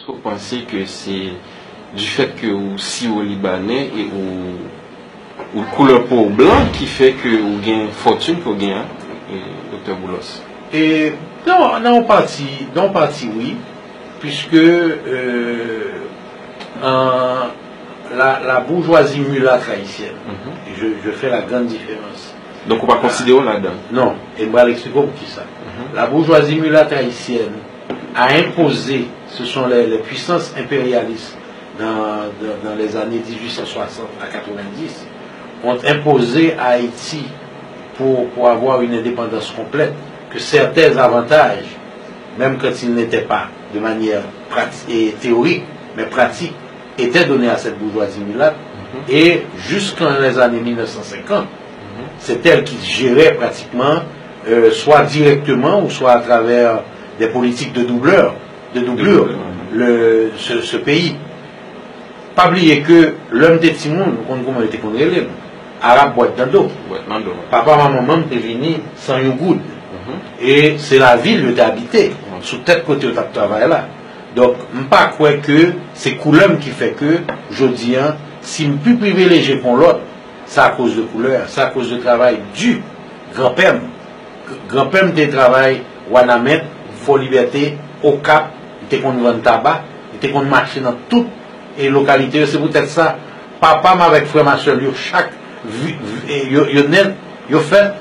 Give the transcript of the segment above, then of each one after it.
Est-ce que vous pensez que c'est du fait que si au Libanais et ou couleur peau blanc qui fait que vous gagnez fortune pour gagner, Dr. Boulos? Et non, non partie oui, puisque la bourgeoisie mulâtre haïtienne, je fais la grande différence. Donc on va considérer là-dedans? Non, et moi l'explique pour qui ça. La bourgeoisie mulâtre haïtienne a imposé, ce sont les puissances impérialistes dans les années 1860 à 90, ont imposé à Haïti pour avoir une indépendance complète que certains avantages, même quand ils n'étaient pas de manière théorique, mais pratique, étaient donnés à cette bourgeoisie mulâtre. Et jusqu'en les années 1950, c'est elle qui gérait pratiquement, soit directement ou soit à travers des politiques de doublure, ce pays. Pas oublier que l'homme des Timon, comment était qu'on élève, arabe boîte d'ando. Papa, maman, est venu sans une goutte. Et c'est la ville où tu habité, sous tête côté où tu travailles là. Donc, je ne pas croire que c'est couleur qui fait que, je dis, si je ne peux privilégier pour l'autre, c'est à cause de couleur, c'est à cause de travail du grand-père. Grand-père, tu travailles, Wanamet, Fort Liberté, au Cap, tu qu'on vend tabac, tu qu'on marche dans toutes les localités. C'est peut-être ça. Papa, avec frère, ma soeur, chaque yo fait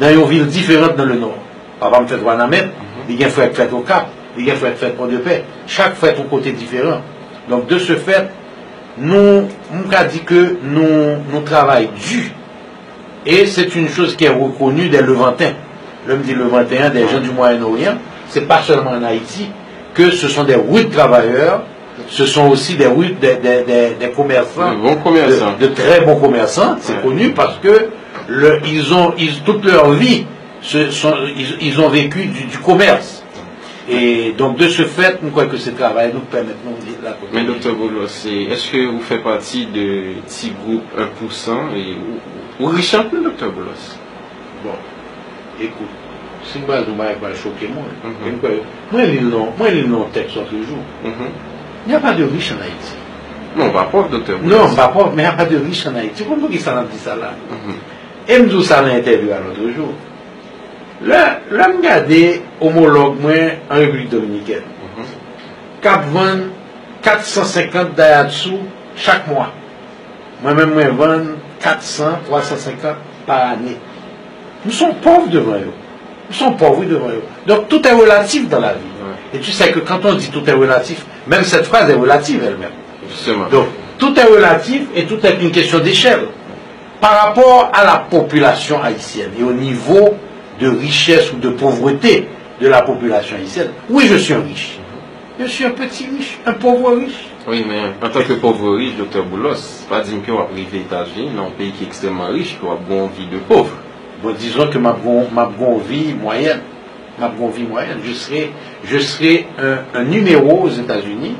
dans une ville différente dans le nord. Papa me fait Wanamet, il y a un frère fait au Cap, il y a un frère fait Port de Paix. Chaque fait un côté différent. Donc de ce fait, nous avons dit que nous travaillons dur. Et c'est une chose qui est reconnue des Levantins. L'homme dit Levantins, des gens du Moyen-Orient, c'est pas seulement en Haïti, que ce sont des rudes travailleurs, ce sont aussi des rudes, des commerçants, de très bons commerçants, c'est connu parce que toute leur vie, ils ont vécu du commerce. Et donc de ce fait, nous croyons que ce travail nous permet de la Mais Dr. Boulos, est-ce que vous faites partie de petit groupe 1% ou riche un peu, Dr. Boulos? Bon, écoute, si moi je vais choquer moi le nom texte chaque jour. Il n'y a pas de riche en Haïti. Non, pas pauvre, Dr. Boulos. Non, pas pauvre, mais il n'y a pas de riche en Haïti. Pourquoi ça n'a dit ça là? Et me dit ça dans l'interview à l'autre jour. Là, je regarde homologue en République Dominicaine. Cap vend 450 d'Ayatsu chaque mois. Moi-même, je vends 400, 350 par année. Nous sommes pauvres devant eux. Nous sommes pauvres devant eux. Donc tout est relatif dans la vie. Et tu sais que quand on dit tout est relatif, même cette phrase est relative elle-même. Donc tout est relatif et tout est une question d'échelle. Par rapport à la population haïtienne et au niveau de richesse ou de pauvreté de la population haïtienne, oui, je suis un riche. Je suis un petit riche, un pauvre riche. Oui, mais en tant que pauvre riche, Dr. Boulos, pas dire que vous avez privé les États-Unis, dans un pays qui est extrêmement riche, qui a une bonne vie de pauvre. Bon, disons que ma bonne vie moyenne. Je serai un numéro aux États-Unis.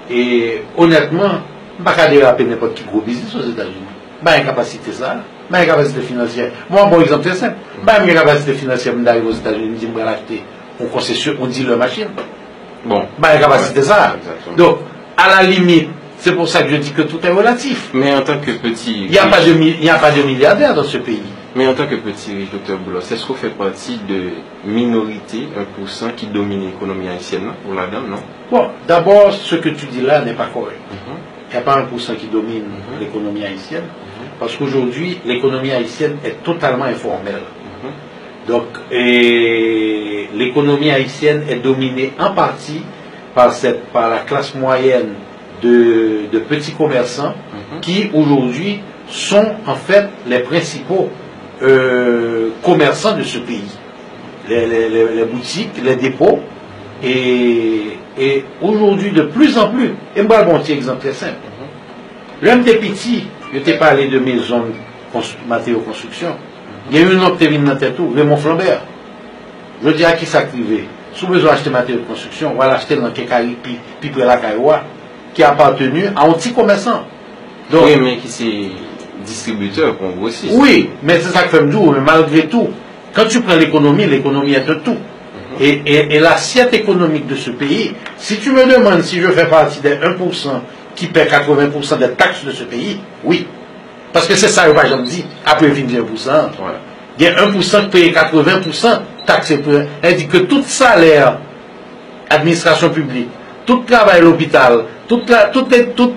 Et honnêtement, je ne vais pas déraper n'importe qui gros business aux États-Unis. Je n'ai pas capacité ça. Je n'ai pas capacité financière. Moi, un bon exemple très simple. Je n'ai pas capacité financière d'arriver aux États-Unis, je vais acheter une concession, on dit leur machine. Bon. Je n'ai pas capacité ça. Donc, à la limite, c'est pour ça que je dis que tout est relatif. Mais en tant que petit... Il n'y a pas de milliardaires dans ce pays. Mais en tant que petit riche, Dr. Boulos, est-ce que vous faites partie de minorité, 1% qui domine l'économie haïtienne, ou la dame, non? Bon, d'abord, ce que tu dis là n'est pas correct. Il n'y a pas 1% qui domine l'économie haïtienne, parce qu'aujourd'hui, l'économie haïtienne est totalement informelle. Donc, l'économie haïtienne est dominée en partie par la classe moyenne de petits commerçants qui, aujourd'hui, sont en fait les principaux commerçants de ce pays. Les boutiques, les dépôts, et aujourd'hui, de plus en plus, et moi, bon, petit exemple très simple. L'un des petits, je t'ai parlé de maisons matériaux construction. Il y a eu une autre qui dans tête tout, Raymond Flambert. Je dis à qui ça privé. Si vous besoin d'acheter matériaux de construction, on va l'acheter dans Kekari, puis près la Kaiwa, qui a appartenu à un petit commerçant. Donc, oui, mais qui c'est distributeur pour grossiste. Oui, mais c'est ça que fait me dire, mais malgré tout, quand tu prends l'économie est de tout. Et l'assiette économique de ce pays, si tu me demandes si je fais partie des 1% qui paient 80% des taxes de ce pays, oui. Parce que c'est ça, je me dis, après 21%, il y a 1% qui paye 80% taxes. Elle dit que tout salaire, administration publique, tout travail à l'hôpital, tout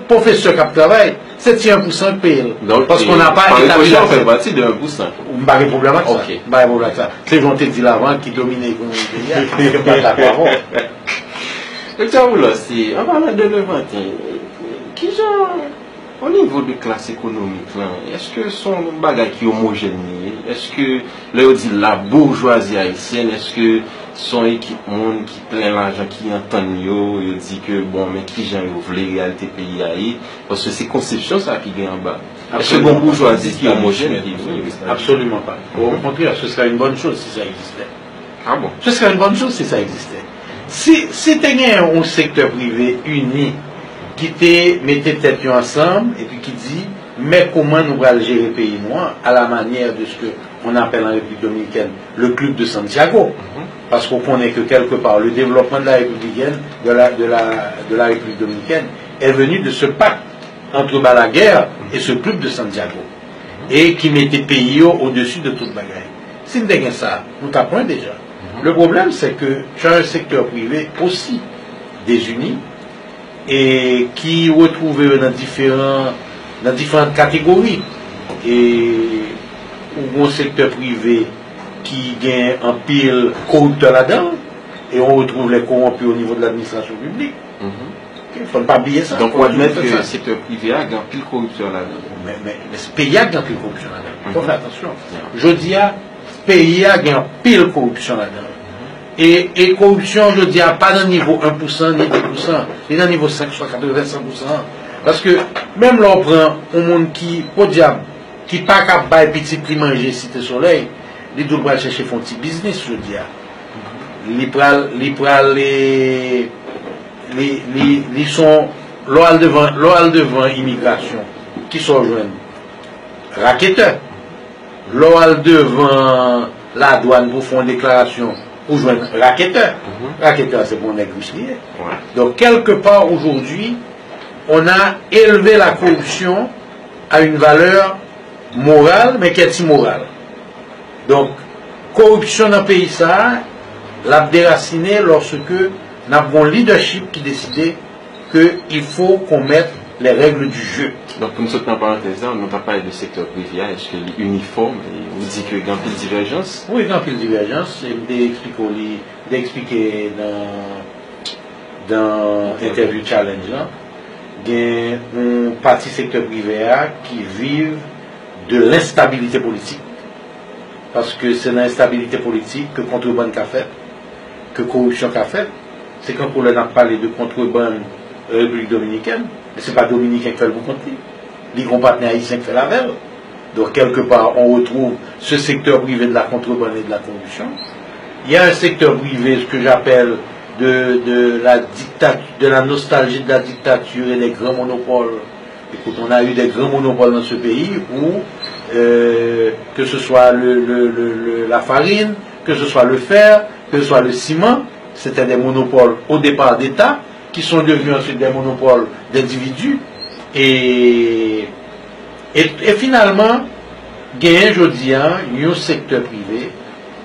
professeur qui travaille, c'est 1% qui paye. Parce qu'on n'a pas établi la fait partie de 1%. Pas de problème avec ça. C'est j'en t'ai dit l'avant qui domine l'économie du pays. Pas d'accord. Docteur Oulos, en parlant de Levant, qui genre, au niveau de classe économique, est-ce que son bagage qui est homogène? Est-ce que, là, on dit la bourgeoisie haïtienne, est-ce que son équipe monde qui plein l'argent qui entend il dit que bon, mais qui j'en ouvre les réalités pays haïti? Parce que c'est conception ça qui est en bas. Est-ce que bon bourgeoisie qui est homogène? Absolument pas. Au contraire, ce serait une bonne chose si ça existait. Ah bon? Ce serait une bonne chose si ça existait. Si tu as un secteur privé uni qui te mettait tête ensemble et puis qui dit mais comment nous allons gérer le pays noir à la manière de ce qu'on appelle en République dominicaine le club de Santiago. Parce qu'on connaît que quelque part le développement de la République de la République dominicaine est venu de ce pacte entre Balaguer et ce club de Santiago et qui mettait le pays au-dessus de toute bagaille. Si nous avons ça, nous t'apprenons déjà. Le problème c'est que tu as un secteur privé aussi désuni et qui retrouve dans différentes catégories et ou un secteur privé qui gagne un pile corrupteur là-dedans et on retrouve les corrompus au niveau de l'administration publique. Il ne faut pas oublier ça. Donc on admettre que le secteur privé a un pile corrupteur là-dedans. Mais ce pays a un pile corruption là-dedans. Il faut faire attention. Je dis à ce pays a un pile corruption là-dedans. Et corruption, je dis, pas dans le niveau 1%, ni 2%, mais dans le niveau 5, soit 80, 100%. Parce que même là, on prend un monde qui, pour diable, qui n'est pas capable de petit prix manger Cité Soleil, les deux doivent chercher un petit business, je dis. Ils sont loyal devant immigration, qui sont jeunes, raquetteurs, loyal devant la douane pour faire une déclaration. Pour joindre raquetteur. Raquetteur, c'est pour négocier. Donc, quelque part aujourd'hui, on a élevé la corruption à une valeur morale, mais qui est immorale. Donc, corruption dans le pays, ça, l'a déraciné lorsque nous avons un leadership qui décidait qu'il faut qu'on mette les règles du jeu. Donc, pour nous sortir en parenthèse, on n'a pas parlé de secteur privé, est-ce que l'uniforme, vous dites qu'il y a une pile divergence? Oui, il y a une pile divergence, et d'expliquer dans l'interview challenge, il y a un parti secteur privé qui vivent de l'instabilité politique. Parce que c'est l'instabilité politique que contrebande qu'a fait, que corruption qu'a fait. C'est quand on a parlé de contrebande République dominicaine, mais ce n'est pas dominicain qui fait le bon compte. Les compatriotes haïtiens qui fait la veille. Donc, quelque part, on retrouve ce secteur privé de la contrebande et de la corruption. Il y a un secteur privé, ce que j'appelle de la nostalgie de la dictature et des grands monopoles. Écoute, on a eu des grands monopoles dans ce pays où, que ce soit la farine, que ce soit le fer, que ce soit le ciment, c'était des monopoles au départ d'État, qui sont devenus ensuite des monopoles d'individus. Et finalement, gain, je dis, un secteur privé,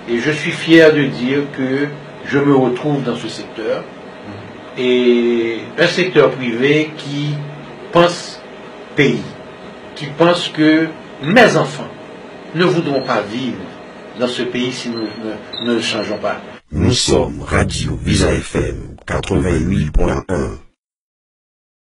et je suis fier de dire que je me retrouve dans ce secteur, et un secteur privé qui pense pays, qui pense que mes enfants ne voudront pas vivre dans ce pays si nous ne le changeons pas. Nous sommes Radio Visa FM 88.1.